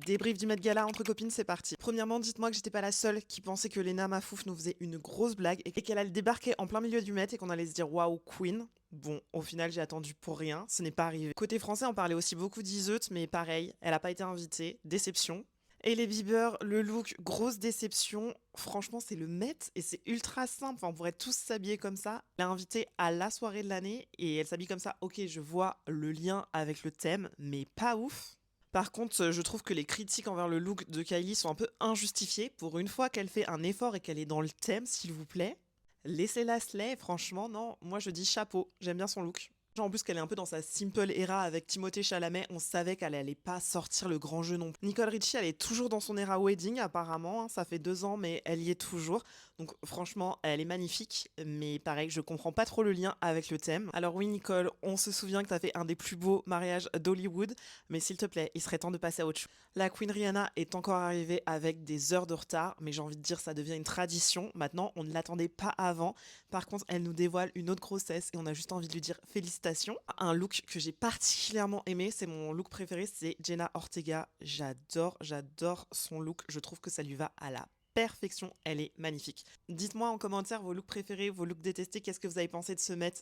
Débrief du Met Gala entre copines, c'est parti. Premièrement, dites-moi que j'étais pas la seule qui pensait que Lena Mafouf nous faisait une grosse blague et qu'elle allait débarquer en plein milieu du Met et qu'on allait se dire waouh, Queen. Bon, au final, j'ai attendu pour rien, ce n'est pas arrivé. Côté français, on parlait aussi beaucoup d'Iseut, mais pareil, elle a pas été invitée, déception. Et les Bieber, le look, grosse déception. Franchement, c'est le Met et c'est ultra simple. Enfin, on pourrait tous s'habiller comme ça. Elle est invitée à la soirée de l'année et elle s'habille comme ça. Ok, je vois le lien avec le thème, mais pas ouf. Par contre, je trouve que les critiques envers le look de Kylie sont un peu injustifiées. Pour une fois qu'elle fait un effort et qu'elle est dans le thème, s'il vous plaît, laissez-la slay. Franchement, non, moi je dis chapeau. J'aime bien son look. En plus qu'elle est un peu dans sa simple era avec Timothée Chalamet, on savait qu'elle allait pas sortir le grand jeu non plus. Nicole Richie, elle est toujours dans son era wedding apparemment, hein, ça fait 2 ans mais elle y est toujours. Donc franchement, elle est magnifique, mais pareil, je comprends pas trop le lien avec le thème. Alors oui Nicole, on se souvient que t'as fait un des plus beaux mariages d'Hollywood, mais s'il te plaît, il serait temps de passer à autre chose. La Queen Rihanna est encore arrivée avec des heures de retard, mais j'ai envie de dire ça devient une tradition. Maintenant, on ne l'attendait pas avant. Par contre, elle nous dévoile une autre grossesse et on a juste envie de lui dire félicitations. Un look que j'ai particulièrement aimé, c'est mon look préféré, c'est Jenna Ortega. J'adore son look. Je trouve que ça lui va à la perfection. Elle est magnifique. Dites-moi en commentaire vos looks préférés, vos looks détestés. Qu'est-ce que vous avez pensé de ce Met?